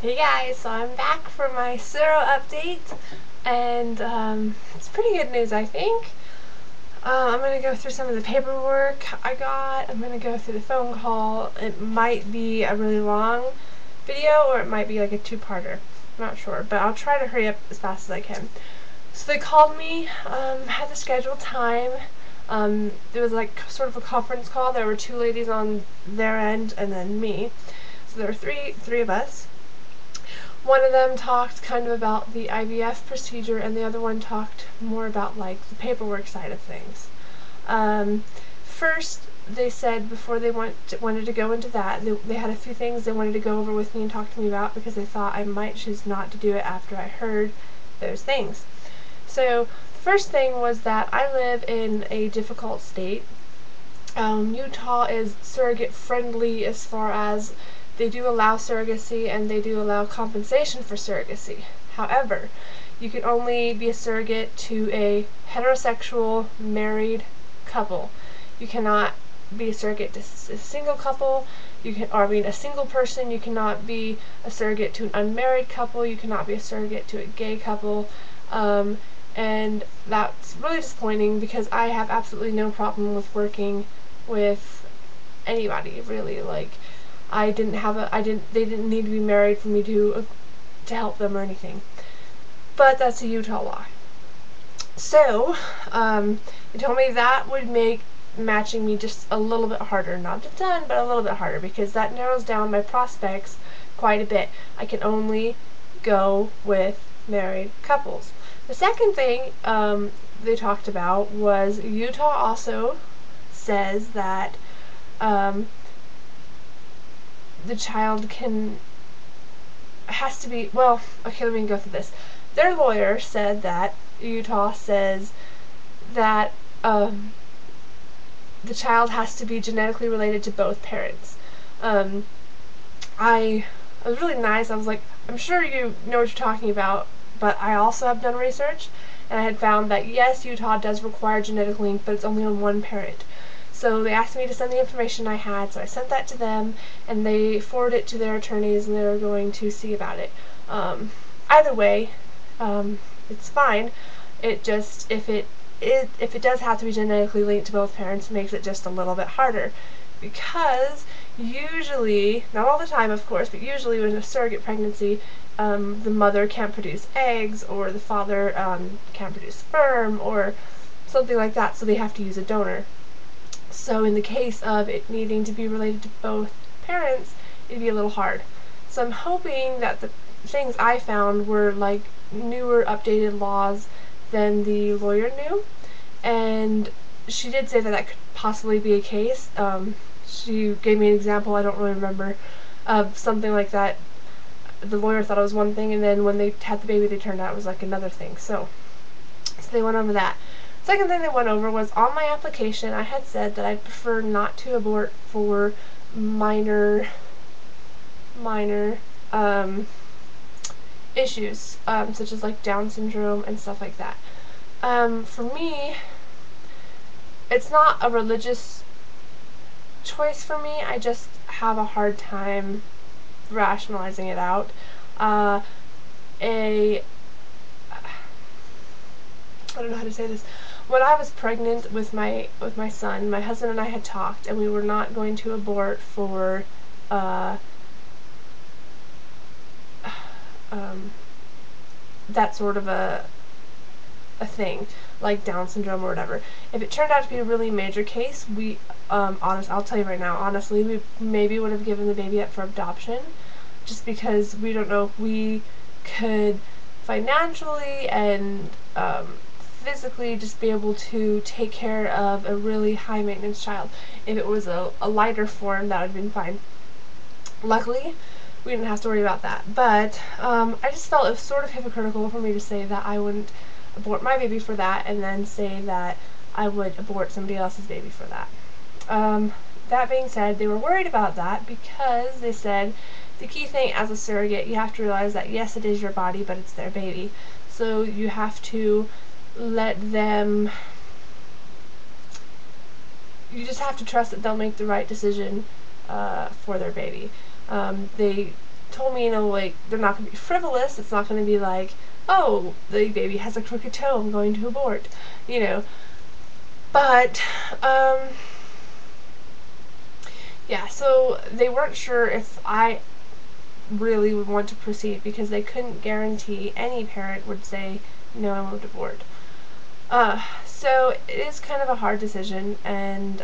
Hey guys, so I'm back for my Suro update, and it's pretty good news, I think. I'm going to go through some of the paperwork I got. I'm going to go through the phone call. It might be a really long video, or it might be like a two-parter. I'm not sure, but I'll try to hurry up as fast as I can. So they called me, had the scheduled time. There was like sort of a conference call. There were two ladies on their end, and then me. So there were three of us. One of them talked kind of about the IVF procedure, and the other one talked more about like the paperwork side of things. First, they said before they wanted to go into that, they had a few things they wanted to go over with me and talk to me about because they thought I might choose not to do it after I heard those things. So the first thing was that I live in a difficult state. Utah is surrogate friendly as far as they do allow surrogacy and they do allow compensation for surrogacy. However, you can only be a surrogate to a heterosexual married couple. You cannot be a surrogate to a single couple. A single person. You cannot be a surrogate to an unmarried couple. You cannot be a surrogate to a gay couple. And that's really disappointing because I have absolutely no problem with working with anybody, really. Like, they didn't need to be married for me to help them or anything. But that's a Utah law. So, they told me that would make matching me just a little bit harder. Not a ton, but a little bit harder, because that narrows down my prospects quite a bit. I can only go with married couples. The second thing they talked about was Utah also says that the child has to be, well, okay, let me go through this. Their lawyer said that Utah says that the child has to be genetically related to both parents. I was really nice. I was like, I'm sure you know what you're talking about, but I also have done research, and I had found that yes, Utah does require genetic link, but it's only on one parent. So they asked me to send the information I had, so I sent that to them, and they forwarded it to their attorneys, and they were going to see about it. Either way, it's fine. It just, if it does have to be genetically linked to both parents, it makes it just a little bit harder. Because usually, not all the time of course, but usually when a surrogate pregnancy, the mother can't produce eggs, or the father can't produce sperm, or something like that, so they have to use a donor. So in the case of it needing to be related to both parents, it'd be a little hard. So I'm hoping that the things I found were like newer, updated laws than the lawyer knew, and she did say that that could possibly be a case. She gave me an example, I don't really remember, of something like that. The lawyer thought it was one thing, and then when they had the baby, they turned out it was like another thing. So they went over that. Second thing they went over was on my application I had said that I'd prefer not to abort for minor issues, such as like Down syndrome and stuff like that. For me, it's not a religious choice for me. I just have a hard time rationalizing it out. I don't know how to say this. When I was pregnant with my son, my husband and I had talked, and we were not going to abort for that sort of a thing, like Down syndrome or whatever. If it turned out to be a really major case, we I'll tell you right now, honestly, we maybe would have given the baby up for adoption, just because we don't know if we could financially and physically just be able to take care of a really high maintenance child. If it was a lighter form, that would have been fine. Luckily, we didn't have to worry about that. But I just felt it was sort of hypocritical for me to say that I wouldn't abort my baby for that, and then say that I would abort somebody else's baby for that. That being said, they were worried about that because they said the key thing as a surrogate, you have to realize that yes, it is your body, but it's their baby. So you have to let them, you just have to trust that they'll make the right decision for their baby. They told me, like, they're not going to be frivolous. It's not going to be like, oh, the baby has a crooked toe, I'm going to abort, But, yeah, so they weren't sure if I really would want to proceed because they couldn't guarantee any parent would say, no, I won't abort. So it is kind of a hard decision, and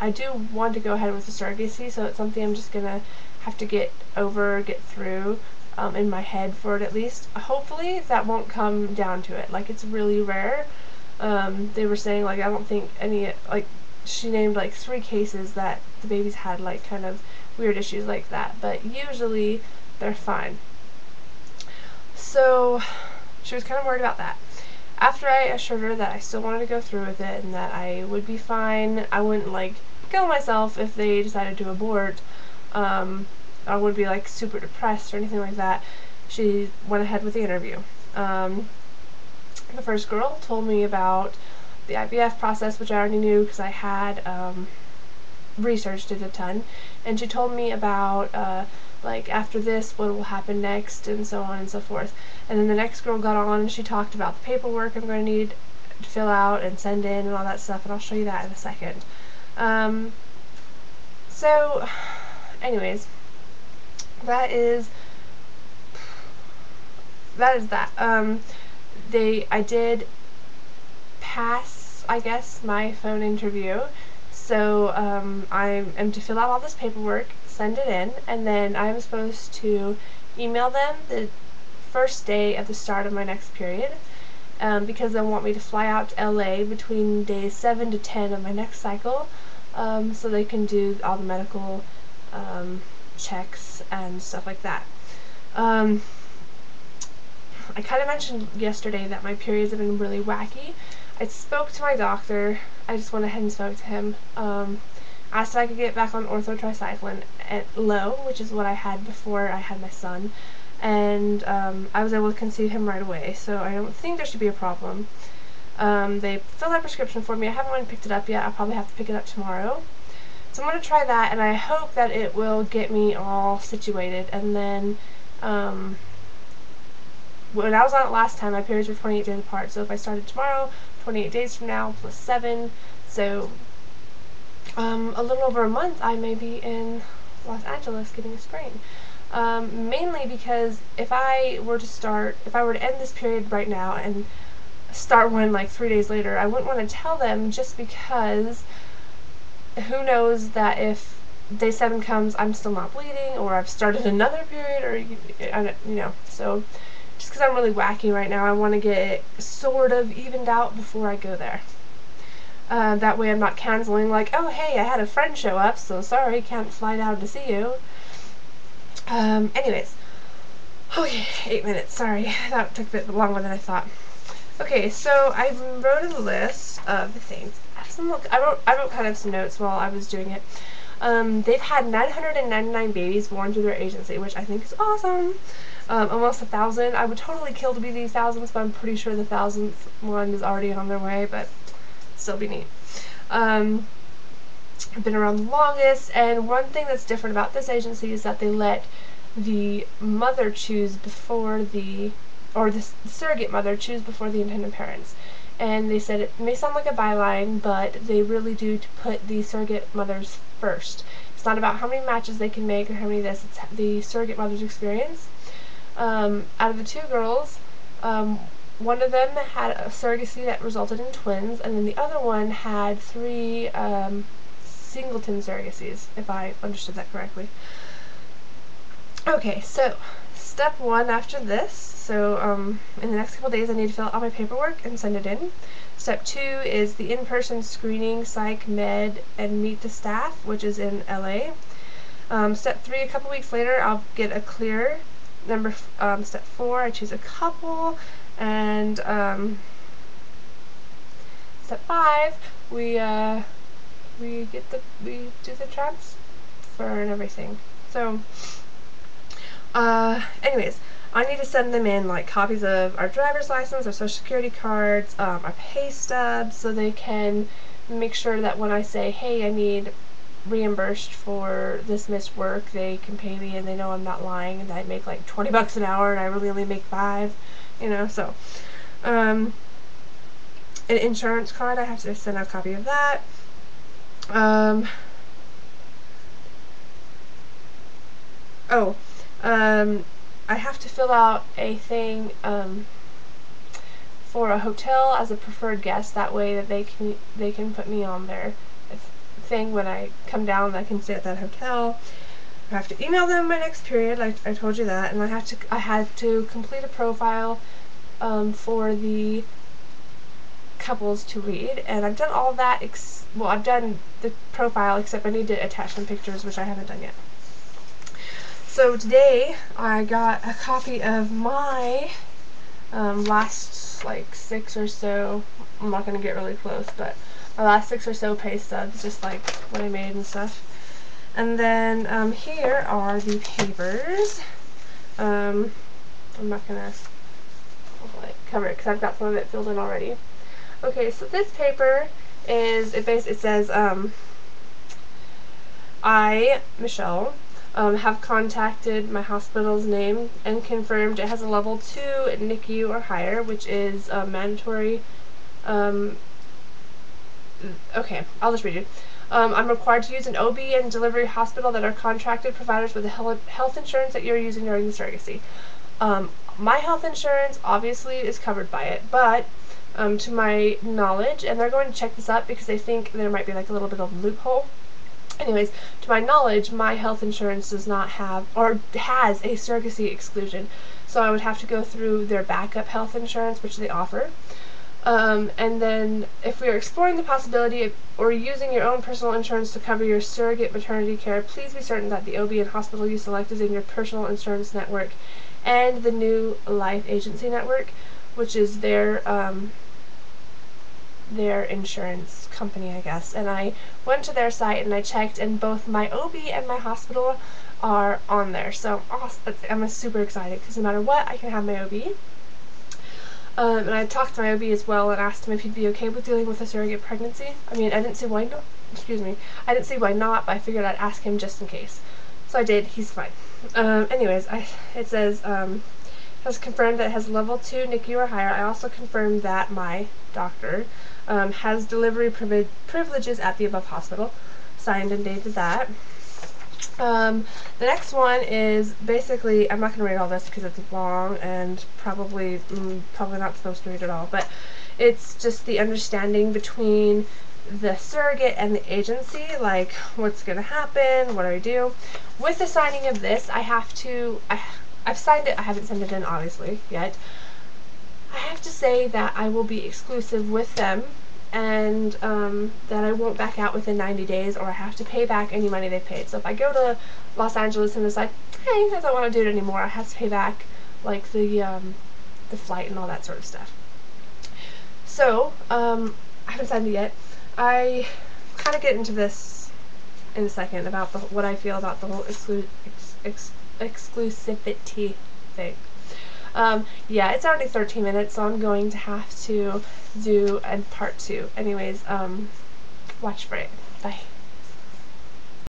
I do want to go ahead with the surrogacy, so it's something I'm just gonna have to get through in my head for it at least. Hopefully that won't come down to it. Like, it's really rare. They were saying, like, I don't think any, like, she named like 3 cases that the babies had like kind of weird issues like that, but usually they're fine. So she was kind of worried about that. After I assured her that I still wanted to go through with it and that I would be fine, I wouldn't like kill myself if they decided to abort, I wouldn't be like super depressed or anything like that, she went ahead with the interview. The first girl told me about the IVF process, which I already knew because I had researched it a ton, and she told me about like, after this, what will happen next, and so on and so forth. And then the next girl got on and she talked about the paperwork I'm going to need to fill out and send in and all that stuff, and I'll show you that in a second. So anyways, that is that. I did pass, I guess, my phone interview. So I am to fill out all this paperwork, send it in, and then I'm supposed to email them the first day of the start of my next period, because they want me to fly out to LA between days 7 to 10 of my next cycle, so they can do all the medical checks and stuff like that. I kind of mentioned yesterday that my periods have been really wacky. I spoke to my doctor. I just went ahead and spoke to him. Asked if I could get back on orthotricycline at low, which is what I had before I had my son, and I was able to conceive him right away, so I don't think there should be a problem. They filled out a prescription for me. I haven't went and picked it up yet. I'll probably have to pick it up tomorrow. So I'm going to try that, and I hope that it will get me all situated, and then when I was on it last time, my periods were 28 days apart, so if I started tomorrow, 28 days from now, plus 7, so a little over a month, I may be in Los Angeles getting a sprain. Mainly because if I were to end this period right now and start one like 3 days later, I wouldn't want to tell them, just because who knows that if day 7 comes, I'm still not bleeding, or I've started another period, or so just because I'm really wacky right now, I want to get it sort of evened out before I go there. That way I'm not canceling, like, oh hey, I had a friend show up, so sorry, can't fly down to see you. Anyways. Okay, 8 minutes, sorry. That took a bit longer than I thought. Okay, so I wrote a list of the things. I wrote kind of some notes while I was doing it. They've had 999 babies born through their agency, which I think is awesome. Almost 1,000. I would totally kill to be these thousands, but I'm pretty sure the 1,000th one is already on their way, but still be neat. I've been around the longest, and one thing that's different about this agency is that they let the mother choose before the surrogate mother choose before the intended parents. And they said it may sound like a byline, but they really do to put the surrogate mothers first. It's not about how many matches they can make or how many this, it's the surrogate mother's experience. Out of the 2 girls, one of them had a surrogacy that resulted in twins, and then the other one had 3 singleton surrogacies, if I understood that correctly. Okay, so step 1 after this, so in the next couple days I need to fill out all my paperwork and send it in. Step 2 is the in-person screening, psych, med, and meet the staff, which is in LA. Step 3, a couple weeks later, I'll get a clear. Step 4, I choose a couple, and step 5, we do the transfer and everything. So, anyways, I need to send them in like copies of our driver's license, our social security cards, our pay stubs, so they can make sure that when I say, hey, I need reimbursed for this missed work. They can pay me, and they know I'm not lying, and I make like $20 an hour, and I really only make 5, you know. So, an insurance card, I have to send out a copy of that. I have to fill out a thing for a hotel as a preferred guest. That way that they can put me on their thing when I come down. I can stay at that hotel. I have to email them my next period, like I told you that, and I had to complete a profile for the couples to read, and I've done all that. I've done the profile, except I need to attach some pictures, which I haven't done yet. So today I got a copy of my last like 6 or so. I'm not gonna get really close, but my last 6 or so pay stubs, just like what I made and stuff. And then here are the papers. I'm not gonna cover it because I've got some of it filled in already. Okay, so this paper is, it says, I, Michelle, have contacted my hospital's name and confirmed it has a level 2 NICU or higher, which is mandatory. Okay, I'll just read you. I'm required to use an OB and delivery hospital that are contracted providers with the health insurance that you're using during the surrogacy. My health insurance obviously is covered by it, but to my knowledge, and they're going to check this up because they think there might be like a little bit of a loophole. Anyways, to my knowledge, my health insurance does not have, or has, a surrogacy exclusion. So I would have to go through their backup health insurance, which they offer. And then if we are exploring the possibility of or using your own personal insurance to cover your surrogate maternity care, please be certain that the OB and hospital you select is in your personal insurance network and the New Life Agency network, which is their insurance company, I guess. And I went to their site and I checked, and both my OB and my hospital are on there. So I'm super excited because no matter what, I can have my OB. And I talked to my OB as well and asked him if he'd be okay with dealing with a surrogate pregnancy. I mean, I didn't see why not. I didn't see why not, but I figured I'd ask him just in case. So I did. He's fine. Anyways, it says, has confirmed that it has level 2 NICU or higher. I also confirmed that my doctor has delivery privileges at the above hospital. Signed and dated that. The next one is basically, I'm not going to read all this because it's long and probably not supposed to read it all, but it's just the understanding between the surrogate and the agency, like what's going to happen, what do I do. With the signing of this, I've signed it, I haven't sent it in obviously yet. I have to say that I will be exclusive with them, and that I won't back out within 90 days, or I have to pay back any money they've paid. So if I go to Los Angeles and decide, hey, I don't want to do it anymore, I have to pay back like the flight and all that sort of stuff. So I haven't signed it yet. I kind of get into this in a second about what I feel about the whole exclusivity thing. Yeah, it's already 13 minutes, so I'm going to have to do a part 2. Anyways, watch for it. Bye.